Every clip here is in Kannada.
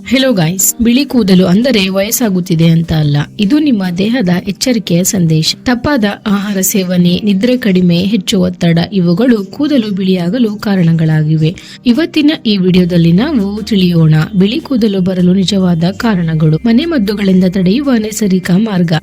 ಹೆಲೋ ಗೈಸ್, ಬಿಳಿ ಕೂದಲು ಅಂದರೆ ವಯಸ್ಸಾಗುತ್ತಿದೆ ಅಂತ ಅಲ್ಲ, ಇದು ನಿಮ್ಮ ದೇಹದ ಎಚ್ಚರಿಕೆಯ ಸಂದೇಶ. ತಪ್ಪಾದ ಆಹಾರ ಸೇವನೆ, ನಿದ್ರೆ ಕಡಿಮೆ, ಹೆಚ್ಚು ಒತ್ತಡ ಇವುಗಳು ಕೂದಲು ಬಿಳಿಯಾಗಲು ಕಾರಣಗಳಾಗಿವೆ. ಇವತ್ತಿನ ಈ ವಿಡಿಯೋದಲ್ಲಿ ನಾವು ತಿಳಿಯೋಣ ಬಿಳಿ ಕೂದಲು ಬರಲು ನಿಜವಾದ ಕಾರಣಗಳು, ಮನೆಮದ್ದುಗಳಿಂದ ತಡೆಯುವ ನೈಸರ್ಗಿಕ ಮಾರ್ಗ,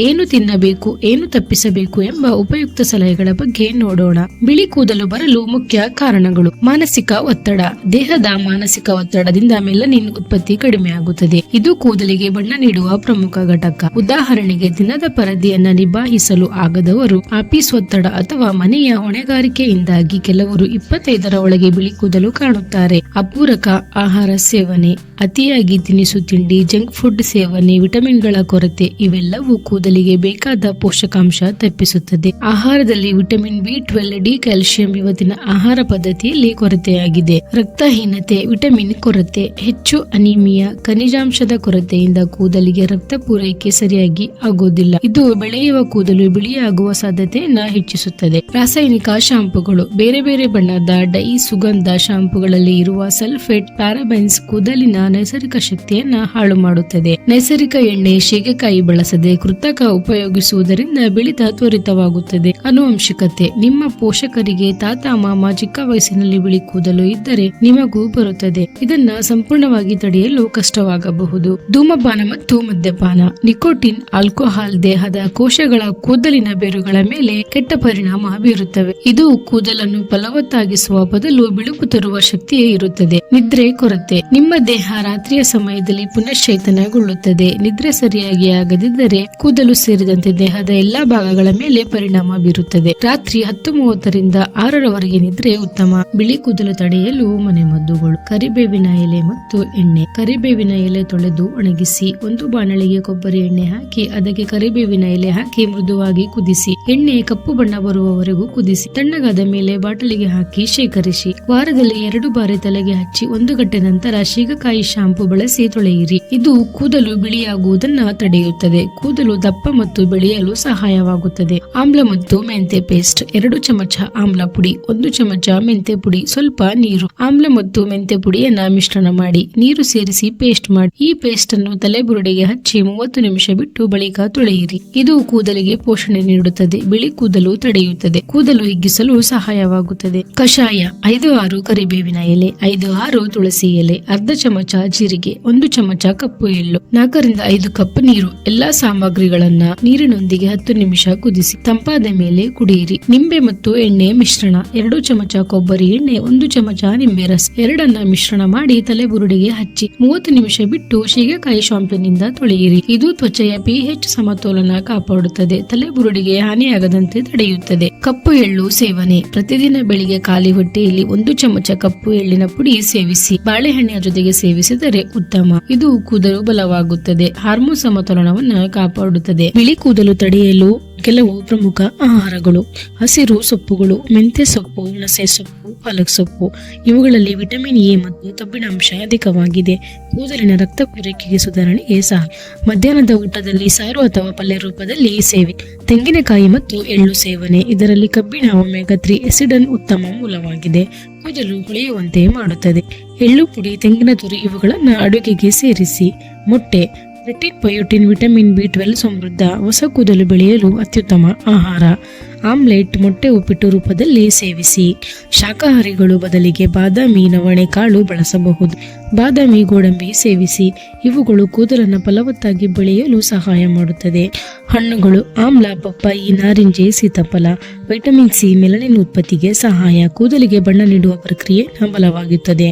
ಏನು ತಿನ್ನಬೇಕು, ಏನು ತಪ್ಪಿಸಬೇಕು ಎಂಬ ಉಪಯುಕ್ತ ಸಲಹೆಗಳ ಬಗ್ಗೆ ನೋಡೋಣ. ಬಿಳಿ ಕೂದಲು ಬರಲು ಮುಖ್ಯ ಕಾರಣಗಳು: ಮಾನಸಿಕ ಒತ್ತಡ. ದೇಹದ ಮಾನಸಿಕ ಒತ್ತಡದಿಂದ ಮೆಲನಿನ್ ಉತ್ಪತ್ತಿ ಕಡಿಮೆ ಆಗುತ್ತದೆ. ಇದು ಕೂದಲಿಗೆ ಬಣ್ಣ ನೀಡುವ ಪ್ರಮುಖ ಘಟಕ. ಉದಾಹರಣೆಗೆ, ದಿನದ ಪರದೆಯನ್ನ ನಿಭಾಯಿಸಲು ಆಗದವರು, ಆಫೀಸ್ ಒತ್ತಡ ಅಥವಾ ಮನೆಯ ಹೊಣೆಗಾರಿಕೆಯಿಂದಾಗಿ ಕೆಲವರು 25ರ ಒಳಗೆ ಬಿಳಿ ಕೂದಲು ಕಾಣುತ್ತಾರೆ. ಅಪೂರಕ ಆಹಾರ ಸೇವನೆ, ಅತಿಯಾಗಿ ತಿನಿಸು ತಿಂಡಿ, ಜಂಕ್ ಫುಡ್ ಸೇವನೆ, ವಿಟಮಿನ್ಗಳ ಕೊರತೆ ಇವೆಲ್ಲವೂ ಕೂದಲಿಗೆ ಬೇಕಾದ ಪೋಷಕಾಂಶ ತಪ್ಪಿಸುತ್ತದೆ. ಆಹಾರದಲ್ಲಿ ವಿಟಮಿನ್ ಬಿ12, ಡಿ, ಕ್ಯಾಲ್ಸಿಯಂ ಇವತ್ತಿನ ಆಹಾರ ಪದ್ಧತಿಯಲ್ಲಿ ಕೊರತೆಯಾಗಿದೆ. ರಕ್ತಹೀನತೆ, ವಿಟಮಿನ್ ಕೊರತೆ, ಹೆಚ್ಚು ಅನಿಮಿಯಾ, ಖನಿಜಾಂಶದ ಕೊರತೆಯಿಂದ ಕೂದಲಿಗೆ ರಕ್ತ ಪೂರೈಕೆ ಸರಿಯಾಗಿ ಆಗೋದಿಲ್ಲ. ಇದು ಬೆಳೆಯುವ ಕೂದಲು ಬಿಳಿಯಾಗುವ ಸಾಧ್ಯತೆಯನ್ನ ಹೆಚ್ಚಿಸುತ್ತದೆ. ರಾಸಾಯನಿಕ ಶಾಂಪುಗಳು. ಬೇರೆ ಬೇರೆ ಬಣ್ಣದ ಡೈ, ಸುಗಂಧ ಶಾಂಪುಗಳಲ್ಲಿ ಇರುವ ಸಲ್ಫೇಟ್, ಪ್ಯಾರಾಬೆನ್ಸ್ ಕೂದಲಿನ ನೈಸರ್ಗಿಕ ಶಕ್ತಿಯನ್ನ ಹಾಳು ಮಾಡುತ್ತದೆ. ನೈಸರ್ಗಿಕ ಎಣ್ಣೆ, ಶೇಂಗಾಕಾಯಿ ಬಳಸದೆ ಕೃತಕ ಉಪಯೋಗಿಸುವುದರಿಂದ ಬಿಳಿತ ತ್ವರಿತವಾಗುತ್ತದೆ. ಆನುವಂಶಿಕತೆ. ನಿಮ್ಮ ಪೋಷಕರಿಗೆ ತಾತ ಮಾಮ ಚಿಕ್ಕ ವಯಸ್ಸಿನಲ್ಲಿ ಬಿಳಿ ಕೂದಲು ಇದ್ದರೆ ನಿಮಗೂ ಬರುತ್ತದೆ. ಇದನ್ನ ಸಂಪೂರ್ಣವಾಗಿ ತಡೆಯಲು ಕಷ್ಟವಾಗಬಹುದು. ಧೂಮಪಾನ ಮತ್ತು ಮದ್ಯಪಾನ. ನಿಕೋಟಿನ್, ಆಲ್ಕೋಹಾಲ್ ದೇಹದ ಕೋಶಗಳ ಕೂದಲಿನ ಬೇರುಗಳ ಮೇಲೆ ಕೆಟ್ಟ ಪರಿಣಾಮ ಬೀರುತ್ತವೆ. ಇದು ಕೂದಲನ್ನು ಫಲವತ್ತಾಗಿಸುವ ಬದಲು ಬಿಳುಪು ತರುವ ಶಕ್ತಿಯೇ ಇರುತ್ತದೆ. ನಿದ್ರೆ ಕೊರತೆ. ನಿಮ್ಮ ದೇಹ ರಾತ್ರಿಯ ಸಮಯದಲ್ಲಿ ಪುನಶ್ಚೇತನಗೊಳ್ಳುತ್ತದೆ. ನಿದ್ರೆ ಸರಿಯಾಗಿ ಆಗದಿದ್ದರೆ ಕೂದಲು ಸೇರಿದಂತೆ ದೇಹದ ಎಲ್ಲಾ ಭಾಗಗಳ ಮೇಲೆ ಪರಿಣಾಮ ಬೀರುತ್ತದೆ. ರಾತ್ರಿ 10:30ರಿಂದ 6ರವರೆಗೆ ನಿದ್ರೆ ಉತ್ತಮ. ಬಿಳಿ ಕೂದಲು ತಡೆಯಲು ಮನೆಮದ್ದುಗಳು. ಕರಿಬೇವಿನ ಎಲೆ ಮತ್ತು ಎಣ್ಣೆ. ಕರಿಬೇವಿನ ಎಲೆ ತೊಳೆದು ಒಣಗಿಸಿ ಒಂದು ಬಾಣಲೆಗೆ ಕೊಬ್ಬರಿ ಎಣ್ಣೆ ಹಾಕಿ ಅದಕ್ಕೆ ಕರಿಬೇವಿನ ಎಲೆ ಹಾಕಿ ಮೃದುವಾಗಿ ಕುದಿಸಿ. ಎಣ್ಣೆ ಕಪ್ಪು ಬಣ್ಣ ಬರುವವರೆಗೂ ಕುದಿಸಿ. ತಣ್ಣಗಾದ ಮೇಲೆ ಬಾಟಲಿಗೆ ಹಾಕಿ ಶೇಖರಿಸಿ. ವಾರದಲ್ಲಿ 2 ಬಾರಿ ತಲೆಗೆ ಹಚ್ಚಿ 1 ಗಂಟೆ ನಂತರ ಶೇಂಗಾಕಾಯಿ ಶಾಂಪು ಬಳಸಿ ತೊಳೆಯಿರಿ. ಇದು ಕೂದಲು ಬಿಳಿಯಾಗುವುದನ್ನ ತಡೆಯುತ್ತದೆ. ಕೂದಲು ದಪ್ಪ ಮತ್ತು ಬೆಳೆಯಲು ಸಹಾಯವಾಗುತ್ತದೆ. ಆಮ್ಲ ಮತ್ತು ಮೆಂತೆ ಪೇಸ್ಟ್. 2 ಚಮಚ ಆಮ್ಲ ಪುಡಿ, 1 ಚಮಚ ಮೆಂತೆ ಪುಡಿ, ಸ್ವಲ್ಪ ನೀರು. ಆಮ್ಲ ಮತ್ತು ಮೆಂತೆ ಪುಡಿಯನ್ನ ಮಿಶ್ರಣ ಮಾಡಿ ನೀರು ಸೇರಿಸಿ ಪೇಸ್ಟ್ ಮಾಡಿ. ಈ ಪೇಸ್ಟ್ ಅನ್ನು ತಲೆಬುರುಡೆಗೆ ಹಚ್ಚಿ 30 ನಿಮಿಷ ಬಿಟ್ಟು ಬಳಿಕ ತೊಳೆಯಿರಿ. ಇದು ಕೂದಲಿಗೆ ಪೋಷಣೆ ನೀಡುತ್ತದೆ, ಬಿಳಿ ಕೂದಲು ತಡೆಯುತ್ತದೆ, ಕೂದಲು ಹಿಗ್ಗಿಸಲು ಸಹಾಯವಾಗುತ್ತದೆ. ಕಷಾಯ. 5-6 ಕರಿಬೇವಿನ ಎಲೆ, 5-6 ತುಳಸಿ ಎಲೆ, ಅರ್ಧ ಚಮಚ ಜೀರಿಗೆ, 1 ಚಮಚ ಕಪ್ಪು ಎಳ್ಳು, 4ರಿಂದ 5 ಕಪ್ ನೀರು. ಎಲ್ಲಾ ಸಾಮಗ್ರಿಗಳನ್ನ ನೀರಿನೊಂದಿಗೆ 10 ನಿಮಿಷ ಕುದಿಸಿ ತಂಪಾದ ಮೇಲೆ ಕುಡಿಯಿರಿ. ನಿಂಬೆ ಮತ್ತು ಎಣ್ಣೆ ಮಿಶ್ರಣ. 2 ಚಮಚ ಕೊಬ್ಬರಿ ಎಣ್ಣೆ, 1 ಚಮಚ ನಿಂಬೆ ರಸ, ಎರಡನ್ನ ಮಿಶ್ರಣ ಮಾಡಿ ತಲೆಬುರುಡೆಗೆ ಹಚ್ಚಿ 30 ನಿಮಿಷ ಬಿಟ್ಟು ಶೇಂಗಾಕಾಯಿ ಶಾಂಪಿನಿಂದ ತೊಳೆಯಿರಿ. ಇದು ತ್ವಚೆಯ pH ಸಮತೋಲನ ಕಾಪಾಡುತ್ತದೆ, ತಲೆಬುರುಡೆಗೆ ಹಾನಿಯಾಗದಂತೆ ತಡೆಯುತ್ತದೆ. ಕಪ್ಪು ಎಳ್ಳು ಸೇವನೆ. ಪ್ರತಿದಿನ ಬೆಳಿಗ್ಗೆ ಖಾಲಿ ಹೊಟ್ಟೆಯಲ್ಲಿ 1 ಚಮಚ ಕಪ್ಪು ಎಳ್ಳಿನ ಪುಡಿ ಸೇವಿಸಿ. ಬಾಳೆಹಣ್ಣಿನ ಜೊತೆಗೆ ಸೇವಿಸಿದರೆ ಉತ್ತಮ. ಇದು ಕೂದಲು ಬಲವಾಗುತ್ತದೆ, ಹಾರ್ಮೋನ್ ಸಮತೋಲನವನ್ನು ಕಾಪಾಡುತ್ತದೆ. ಬಿಳಿ ಕೂದಲು ತಡೆಯಲು ಕೆಲವು ಪ್ರಮುಖ ಆಹಾರಗಳು: ಹಸಿರು ಸೊಪ್ಪುಗಳು, ಮೆಂತ್ಯ ಸೊಪ್ಪು, ಹುಣಸೆ ಸೊಪ್ಪು, ಪಾಲಕ್ ಸೊಪ್ಪು. ಇವುಗಳಲ್ಲಿ ವಿಟಮಿನ್ ಎ ಮತ್ತು ಕಬ್ಬಿಣಾಂಶ ಅಧಿಕವಾಗಿದೆ. ಕೂದಲಿನ ರಕ್ತ ಪೂರೈಕೆಗೆ ಸುಧಾರಣೆಗೆ ಸಹ. ಮಧ್ಯಾಹ್ನದ ಊಟದಲ್ಲಿ ಸಾರು ಅಥವಾ ಪಲ್ಯ ರೂಪದಲ್ಲಿ ಸೇವೆ. ತೆಂಗಿನಕಾಯಿ ಮತ್ತು ಎಳ್ಳು ಸೇವನೆ. ಇದರಲ್ಲಿ ಕಬ್ಬಿಣ, ಒಮೆಗಾ 3 ಆಸಿಡ್ ಉತ್ತಮ ಮೂಲವಾಗಿದೆ, ಕೂದಲು ಹೊಳೆಯುವಂತೆ ಮಾಡುತ್ತದೆ. ಎಳ್ಳು ಪುಡಿ, ತೆಂಗಿನ ತುರಿ ಇವುಗಳನ್ನು ಅಡುಗೆಗೆ ಸೇರಿಸಿ. ಮೊಟ್ಟೆ. ಪ್ರೋಟೀನ್, ಬಯೋಟಿನ್, ವಿಟಮಿನ್ ಬಿ12 ಸಮೃದ್ಧ, ಹೊಸ ಕೂದಲು ಬೆಳೆಯಲು ಅತ್ಯುತ್ತಮ ಆಹಾರ. ಆಮ್ಲೆಟ್, ಮೊಟ್ಟೆ ಉಪ್ಪಿಟ್ಟು ರೂಪದಲ್ಲಿ ಸೇವಿಸಿ. ಶಾಕಾಹಾರಿಗಳು ಬದಲಿಗೆ ಬಾದಾಮಿ, ನವಣೆ ಕಾಳು ಬಳಸಬಹುದು. ಬಾದಾಮಿ, ಗೋಡಂಬಿ ಸೇವಿಸಿ. ಇವುಗಳು ಕೂದಲನ್ನು ಫಲವತ್ತಾಗಿ ಬೆಳೆಯಲು ಸಹಾಯ ಮಾಡುತ್ತದೆ. ಹಣ್ಣುಗಳು. ಆಮ್ಲ, ಪಪ್ಪಾಯಿ, ನಾರಿಂಜೆ, ಸೀತಾಫಲ. ವಿಟಮಿನ್ ಸಿ ಮೆಲನಿನ್ ಉತ್ಪತ್ತಿಗೆ ಸಹಾಯ, ಕೂದಲಿಗೆ ಬಣ್ಣ ನೀಡುವ ಪ್ರಕ್ರಿಯೆ ಬಲವಾಗುತ್ತದೆ.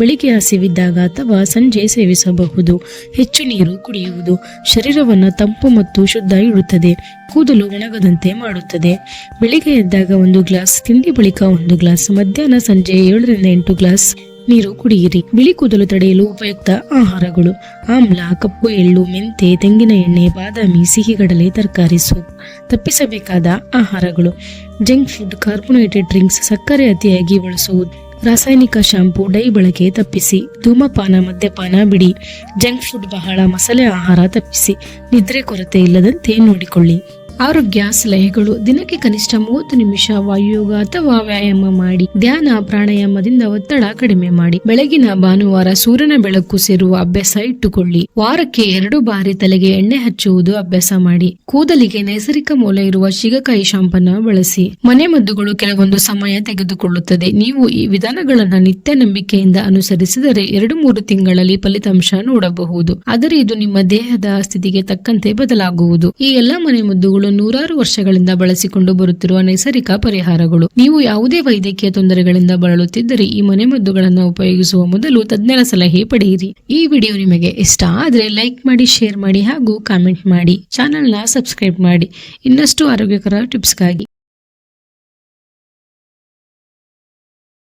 ಬೆಳಿಗ್ಗೆ ಹಸಿವಿದ್ದಾಗ ಅಥವಾ ಸಂಜೆ ಸೇವಿಸಬಹುದು. ಹೆಚ್ಚು ನೀರು ಕುಡಿಯುವುದು ಶರೀರವನ್ನು ತಂಪು ಮತ್ತು ಶುದ್ಧ ಇಡುತ್ತದೆ, ಕೂದಲು ಒಣಗದಂತೆ ಮಾಡುತ್ತದೆ. ಬೆಳಿಗ್ಗೆ ಎದ್ದಾಗ 1 ಗ್ಲಾಸ್, ತಿಂಡಿ ಬಳಿಕ 1 ಗ್ಲಾಸ್, ಮಧ್ಯಾಹ್ನ ಸಂಜೆ 7ರಿಂದ 8 ಗ್ಲಾಸ್ ನೀರು ಕುಡಿಯಿರಿ. ಬಿಳಿ ಕೂದಲು ತಡೆಯಲು ಉಪಯುಕ್ತ ಆಹಾರಗಳು: ಆಮ್ಲ, ಕಪ್ಪು ಎಳ್ಳು, ಮೆಂತೆ, ತೆಂಗಿನ ಎಣ್ಣೆ, ಬಾದಾಮಿ, ಸಿಹಿಗಡಲೆ, ತರಕಾರಿ ಸೂಪ್. ತಪ್ಪಿಸಬೇಕಾದ ಆಹಾರಗಳು: ಜಂಕ್ ಫುಡ್, ಕಾರ್ಬೋನೇಟೆಡ್ ಡ್ರಿಂಕ್ಸ್, ಸಕ್ಕರೆ ಅತಿಯಾಗಿ ಬಳಸುವುದು, ರಾಸಾಯನಿಕ ಶಾಂಪು, ಡೈ ಬಳಕೆ ತಪ್ಪಿಸಿ. ಧೂಮಪಾನ, ಮದ್ಯಪಾನ ಬಿಡಿ. ಜಂಕ್ ಫುಡ್, ಬಹಳ ಮಸಾಲೆ ಆಹಾರ ತಪ್ಪಿಸಿ. ನಿದ್ರೆ ಕೊರತೆ ಇಲ್ಲದಂತೆ ನೋಡಿಕೊಳ್ಳಿ. ಆರೋಗ್ಯ ಸಲಹೆಗಳು: ದಿನಕ್ಕೆ ಕನಿಷ್ಠ 30 ನಿಮಿಷ ವಾಯುಯೋಗ ಅಥವಾ ವ್ಯಾಯಾಮ ಮಾಡಿ. ಧ್ಯಾನ ಪ್ರಾಣಾಯಾಮದಿಂದ ಒತ್ತಡ ಕಡಿಮೆ ಮಾಡಿ. ಬೆಳಗಿನ ಭಾನುವಾರ ಸೂರ್ಯನ ಬೆಳಕು ಸೇರುವ ಅಭ್ಯಾಸ ಇಟ್ಟುಕೊಳ್ಳಿ. ವಾರಕ್ಕೆ 2 ಬಾರಿ ತಲೆಗೆ ಎಣ್ಣೆ ಹಚ್ಚುವುದು ಅಭ್ಯಾಸ ಮಾಡಿ. ಕೂದಲಿಗೆ ನೈಸರ್ಗಿಕ ಮೂಲ ಇರುವ ಶಿಗಕಾಯಿ ಶಾಂಪನ್ನ ಬಳಸಿ. ಮನೆಮದ್ದುಗಳು ಕೆಲವೊಂದು ಸಮಯ ತೆಗೆದುಕೊಳ್ಳುತ್ತದೆ. ನೀವು ಈ ವಿಧಾನಗಳನ್ನ ನಿತ್ಯ ನಂಬಿಕೆಯಿಂದ ಅನುಸರಿಸಿದರೆ 2-3 ತಿಂಗಳಲ್ಲಿ ಫಲಿತಾಂಶ ನೋಡಬಹುದು. ಆದರೆ ಇದು ನಿಮ್ಮ ದೇಹದ ಸ್ಥಿತಿಗೆ ತಕ್ಕಂತೆ ಬದಲಾಗುವುದು. ಈ ಎಲ್ಲಾ ಮನೆಮದ್ದುಗಳು ನೂರಾರು ವರ್ಷಗಳಿಂದ ಬಳಸಿಕೊಂಡು ಬರುತ್ತಿರುವ ನೈಸರ್ಗಿಕ ಪರಿಹಾರಗಳು. ನೀವು ಯಾವುದೇ ವೈದ್ಯಕೀಯ ತೊಂದರೆಗಳಿಂದ ಬಳಲುತ್ತಿದ್ದರೆ ಈ ಮನೆಮದ್ದುಗಳನ್ನು ಉಪಯೋಗಿಸುವ ಮೊದಲು ತಜ್ಞರ ಸಲಹೆ ಪಡೆಯಿರಿ. ಈ ವಿಡಿಯೋ ನಿಮಗೆ ಇಷ್ಟ ಆದರೆ ಲೈಕ್ ಮಾಡಿ, ಶೇರ್ ಮಾಡಿ ಹಾಗೂ ಕಾಮೆಂಟ್ ಮಾಡಿ. ಚಾನೆಲ್ ನ ಸಬ್ಸ್ಕ್ರೈಬ್ ಮಾಡಿ ಇನ್ನಷ್ಟು ಆರೋಗ್ಯಕರ ಟಿಪ್ಸ್ಗಾಗಿ.